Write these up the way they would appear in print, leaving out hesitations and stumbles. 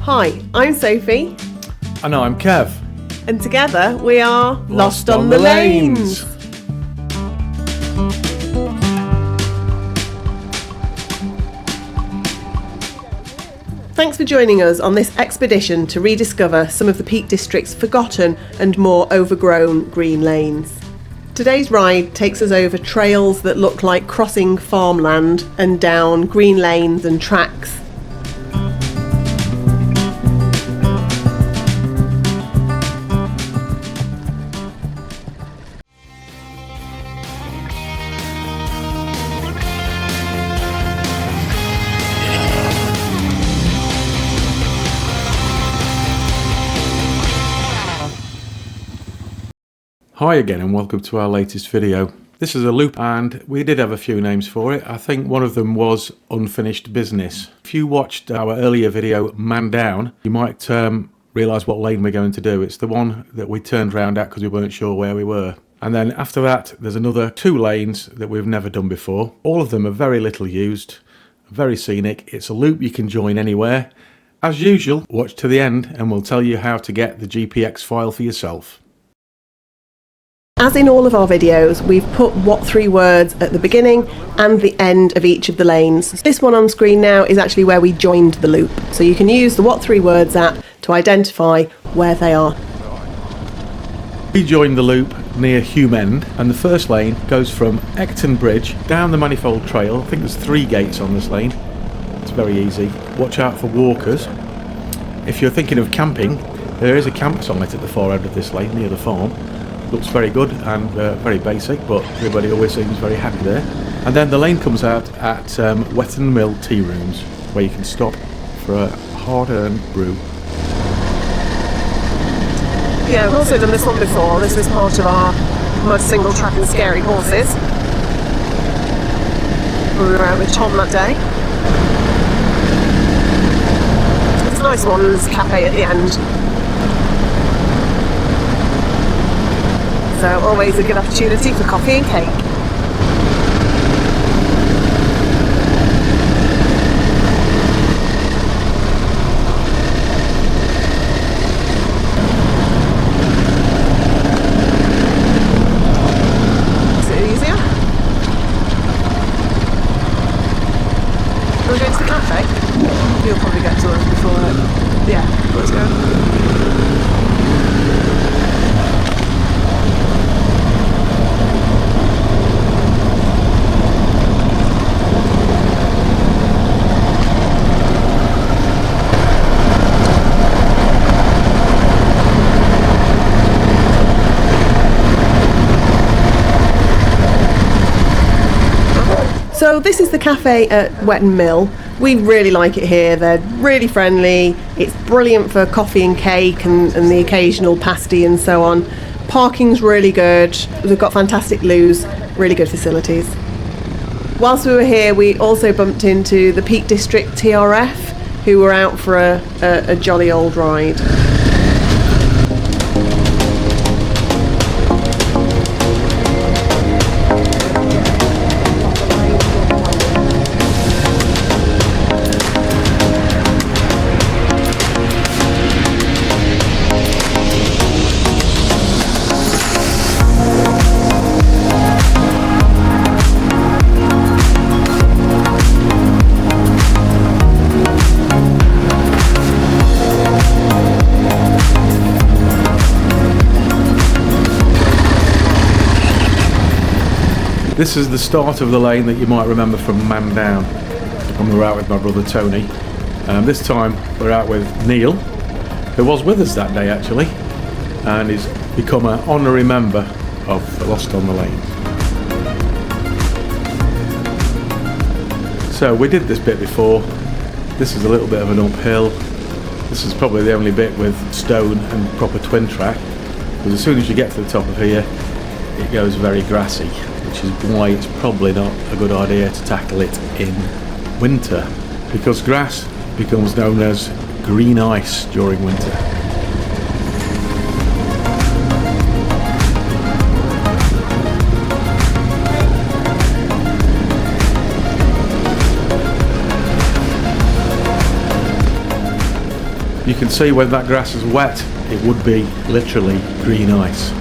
Hi, I'm Sophie. And I'm Kev. And together we are Lost on the Lanes. Thanks for joining us on this expedition to rediscover some of the Peak District's forgotten and more overgrown green lanes. Today's ride takes us over trails that look like crossing farmland and down green lanes and tracks. Hi again and welcome to our latest video. This is a loop and we did have a few names for it. I think one of them was Unfinished Business. If you watched our earlier video, Man Down, you might realise what lane we're going to do. It's the one that we turned round at because we weren't sure where we were. And then after that, there's another 2 lanes that we've never done before. All of them are very little used, very scenic. It's a loop you can join anywhere. As usual, watch to the end and we'll tell you how to get the GPX file for yourself. As in all of our videos, we've put what 3 words at the beginning and the end of each of the lanes. This one on screen now is actually where we joined the loop, so you can use the what 3 words app to identify where they are. We joined the loop near Hume End, and the first lane goes from Ecton Bridge down the Manifold Trail. I think there's 3 gates on this lane. It's very easy. Watch out for walkers. If you're thinking of camping, there is a campsite at the far end of this lane near the farm. Looks very good and very basic, but everybody always seems very happy there. And then the lane comes out at Wetton Mill Tea Rooms, where you can stop for a hard-earned brew. Yeah, we've also done this one before. This was part of our mud single track and scary horses. We were out with Tom that day. It's a nice one, there's a cafe at the end. So always a good opportunity for coffee and cake. Is it easier? We're going to the cafe. You'll probably get to us before. Yeah, let's go. So this is the cafe at Wetton Mill. We really like it here. They're really friendly. It's brilliant for coffee and cake and the occasional pasty and so on. Parking's really good. They've got fantastic loos, really good facilities. Whilst we were here, we also bumped into the Peak District TRF, who were out for a jolly old ride. This is the start of the lane that you might remember from Man Down when we were out with my brother Tony. This time we're out with Neil, who was with us that day actually, and he's become an honorary member of Lost on the Lane. So we did this bit before. This is a little bit of an uphill. This is probably the only bit with stone and proper twin track, because as soon as you get to the top of here it goes very grassy, which is why it's probably not a good idea to tackle it in winter, because grass becomes known as green ice during winter. You can see when that grass is wet, it would be literally green ice.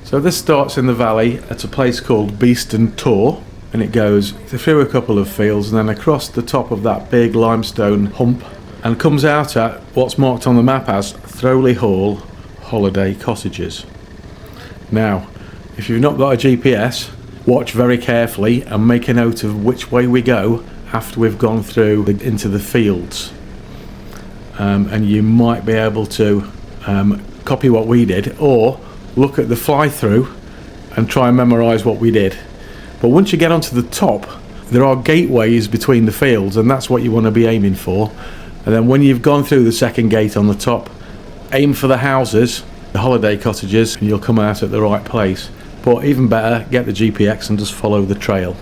So this starts in the valley at a place called Beeston Tor, and it goes through a couple of fields and then across the top of that big limestone hump and comes out at what's marked on the map as Throwley Hall Holiday Cottages. Now, if you've not got a GPS, watch very carefully and make a note of which way we go after we've gone through into the fields. And you might be able to copy what we did, or look at the fly-through and try and memorise what we did. But once you get onto the top, there are gateways between the fields, and that's what you want to be aiming for. And then when you've gone through the second gate on the top, aim for the houses, the holiday cottages, and you'll come out at the right place. But even better, get the GPX and just follow the trail.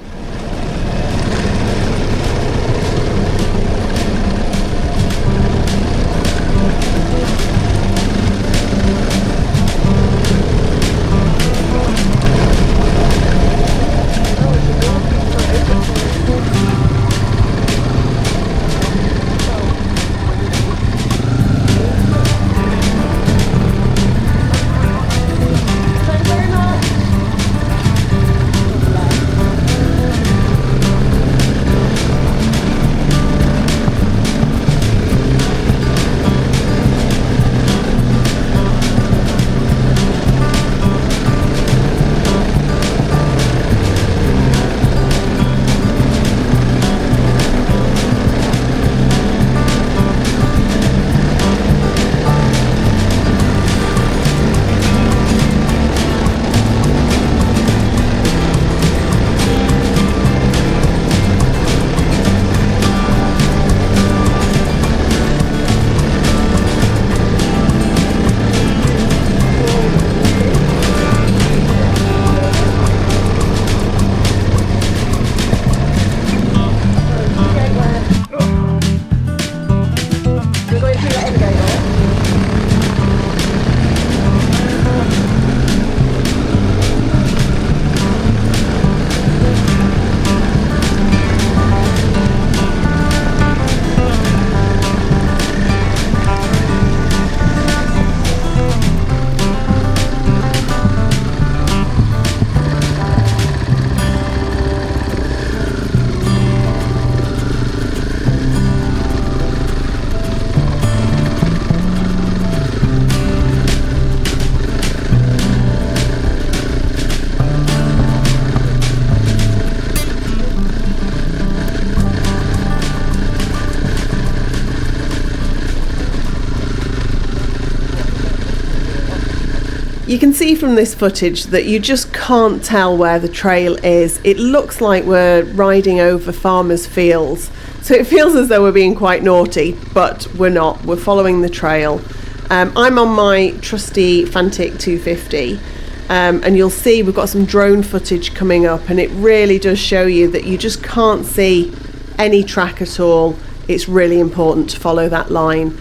You can see from this footage that you just can't tell where the trail is. It looks like we're riding over farmers' fields, so it feels as though we're being quite naughty, but we're not. We're following the trail. I'm on my trusty Fantic 250, and you'll see we've got some drone footage coming up, and it really does show you that you just can't see any track at all. It's really important to follow that line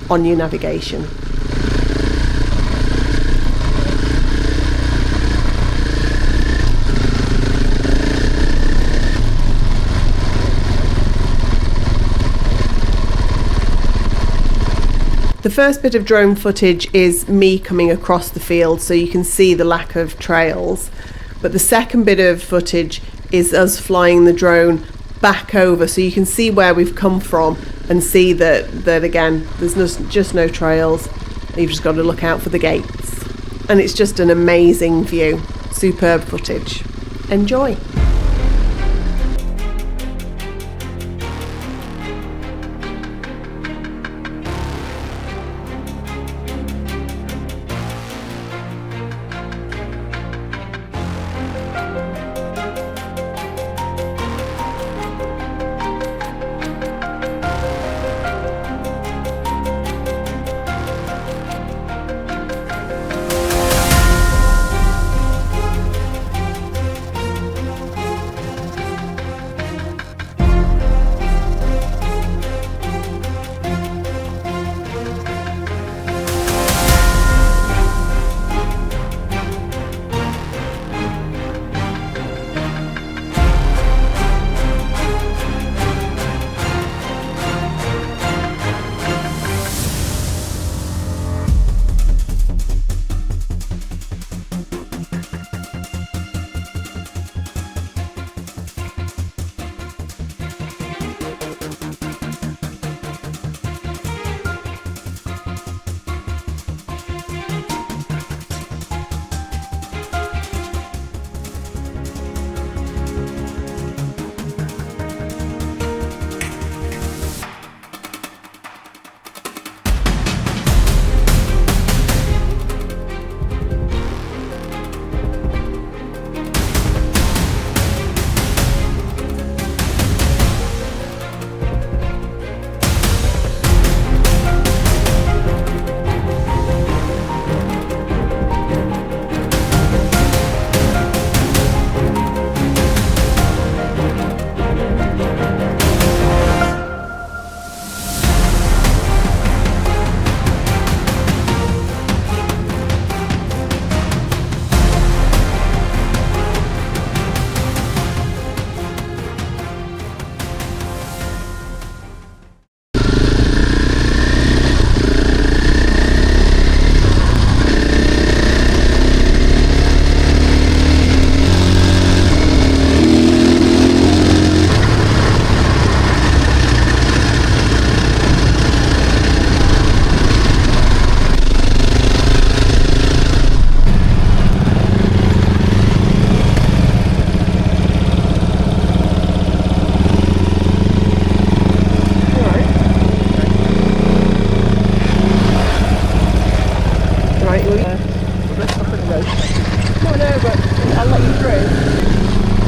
on your navigation. The first bit of drone footage is me coming across the field, so you can see the lack of trails. But the second bit of footage is us flying the drone back over, so you can see where we've come from and see that again, there's just no trails. You've just got to look out for the gates. And it's just an amazing view. Superb footage. Enjoy.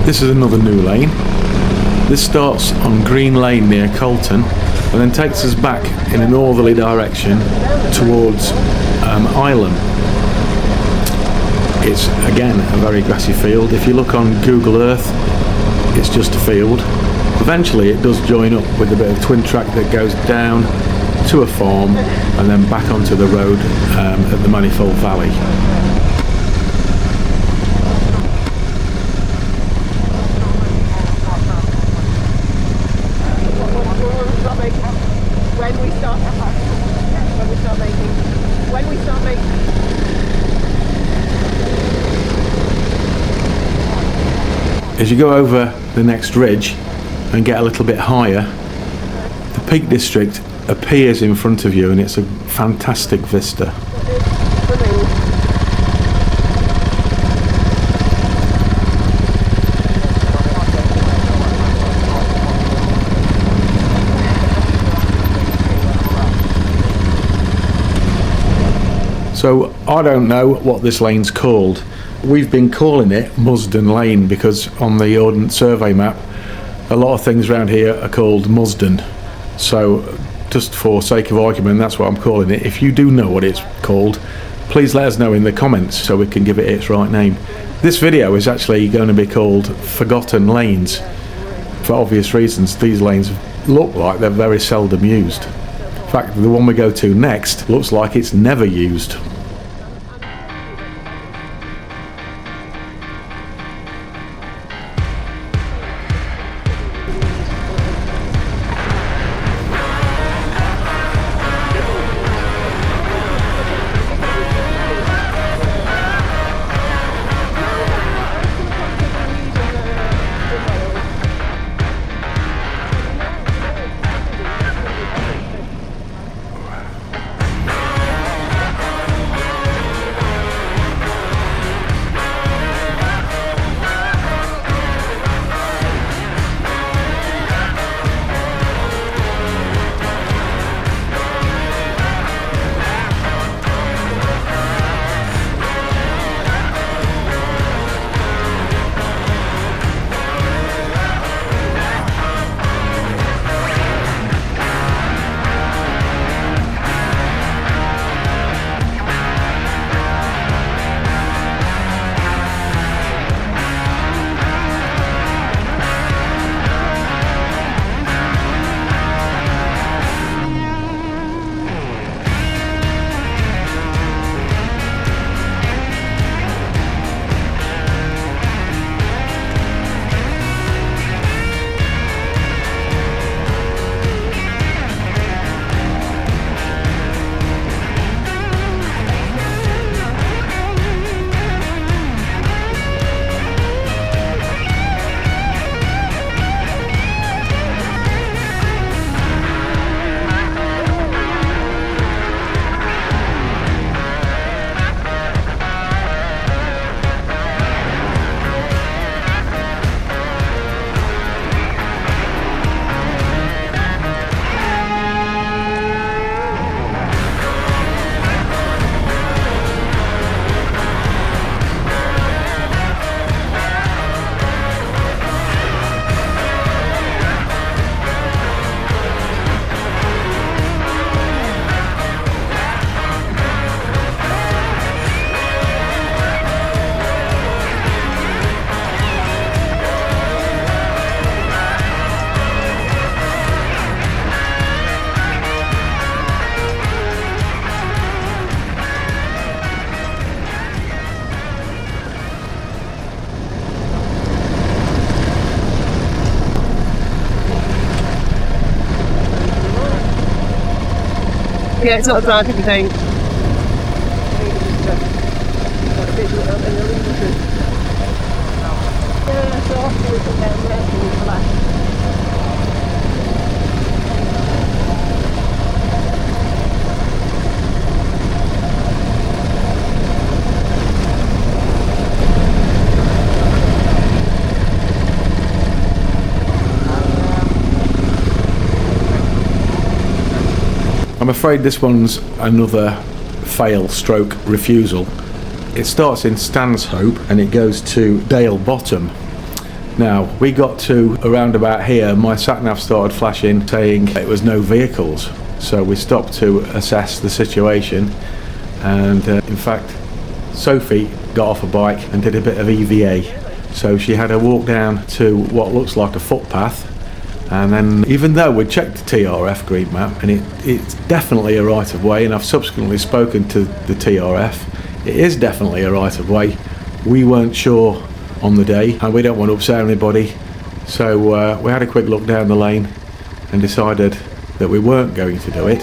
This is another new lane. This starts on Green Lane near Colton and then takes us back in a northerly direction towards Ilam. It's again a very grassy field. If you look on Google Earth, it's just a field. Eventually it does join up with a bit of twin track that goes down to a farm and then back onto the road at the Manifold Valley. As you go over the next ridge and get a little bit higher, the Peak District appears in front of you and it's a fantastic vista. So I don't know what this lane's called. We've been calling it Musden Lane because on the Ordnance Survey map a lot of things around here are called Musden. So just for sake of argument, that's what I'm calling it. If you do know what it's called, please let us know in the comments so we can give it its right name. This video is actually going to be called Forgotten Lanes. For obvious reasons, these lanes look like they're very seldom used. In fact, the one we go to next looks like it's never used. Yeah, it's not as bad as you think. I'm afraid this one's another fail stroke refusal. It starts in Stanshope and it goes to Dale Bottom. Now, we got to around about here, my sat-nav started flashing saying it was no vehicles. So we stopped to assess the situation, and in fact, Sophie got off a bike and did a bit of EVA. So she had a walk down to what looks like a footpath, and then even though we checked the TRF green map and it's definitely a right of way, and I've subsequently spoken to the TRF, it is definitely a right of way, we weren't sure on the day and we don't want to upset anybody, so we had a quick look down the lane and decided that we weren't going to do it.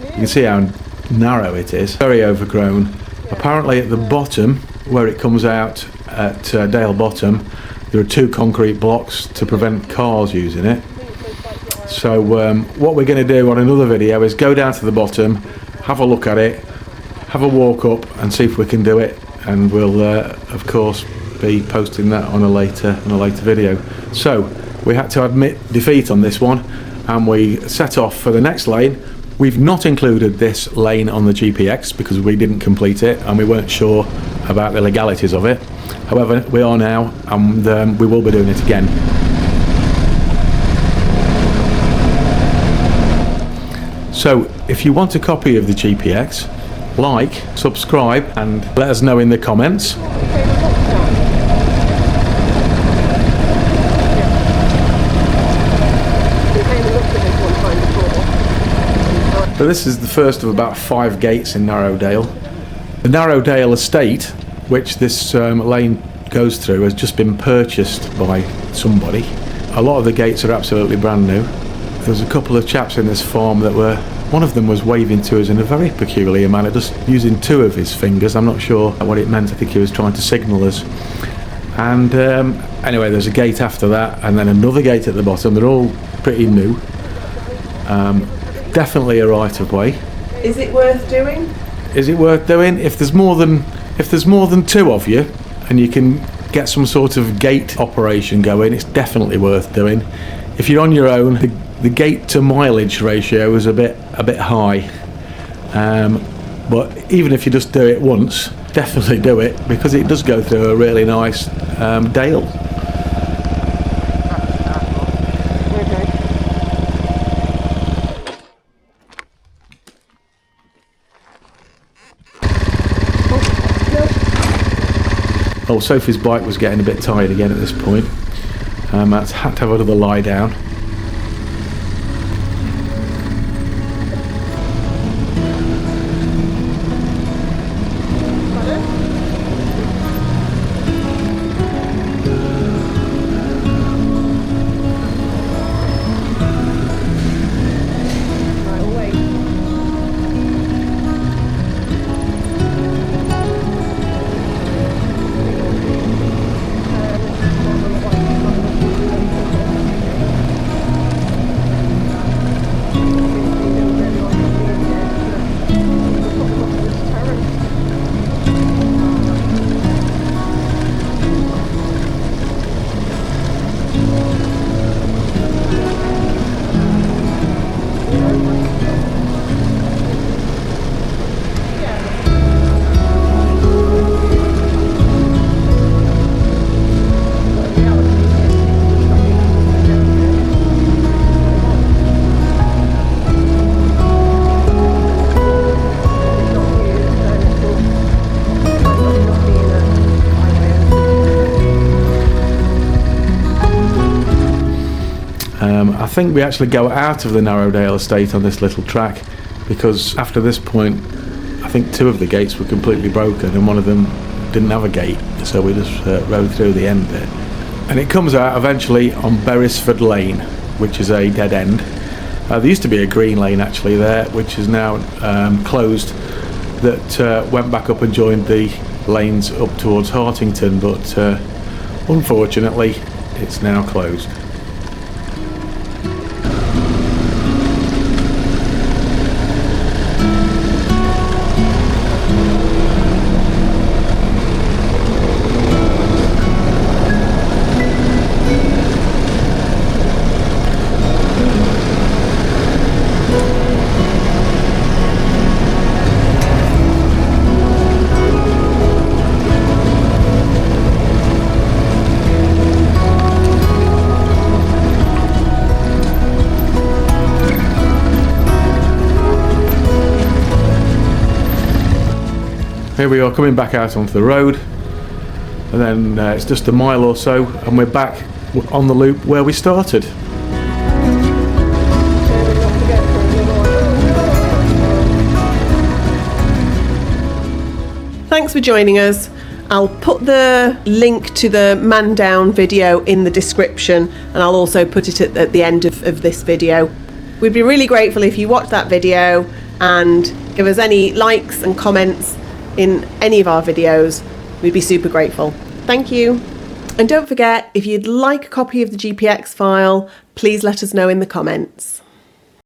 You can see how narrow it is, very overgrown. Apparently at the bottom where it comes out at Dale Bottom, there are 2 concrete blocks to prevent cars using it. So what we're going to do on another video is go down to the bottom, have a look at it, have a walk up and see if we can do it, and we'll of course be posting that on a later video. So we had to admit defeat on this one, and we set off for the next lane. We've not included this lane on the GPX because we didn't complete it and we weren't sure about the legalities of it. However, we are now, and we will be doing it again. So if you want a copy of the GPX, like, subscribe and let us know in the comments. So this is the first of about 5 gates in Narrowdale. The Narrowdale estate, which this lane goes through, has just been purchased by somebody. A lot of the gates are absolutely brand new. There's a couple of chaps in this farm that one of them was waving to us in a very peculiar manner, just using 2 of his fingers. I'm not sure what it meant. I think he was trying to signal us. And anyway, there's a gate after that, and then another gate at the bottom. They're all pretty new. Definitely a right of way. Is it worth doing? Is it worth doing? If there's more than 2 of you and you can get some sort of gate operation going, it's definitely worth doing. If you're on your own, the gate to mileage ratio is a bit high. But even if you just do it once, definitely do it, because it does go through a really nice dale. Oh, Sophie's bike was getting a bit tired again at this point. I had to have another lie down. I think we actually go out of the Narrowdale estate on this little track, because after this point I think 2 of the gates were completely broken and one of them didn't have a gate, so we just rode through the end bit. And it comes out eventually on Beresford Lane, which is a dead end. There used to be a green lane actually there, which is now closed, that went back up and joined the lanes up towards Hartington, but unfortunately it's now closed. Here we are coming back out onto the road, and then it's just a mile or so and we're back on the loop where we started. Thanks for joining us. I'll put the link to the man down video in the description, and I'll also put it at the end of this video. We'd be really grateful if you watch that video and give us any likes and comments in any of our videos. We'd be super grateful. Thank you. And don't forget, if you'd like a copy of the GPX file, please let us know in the comments.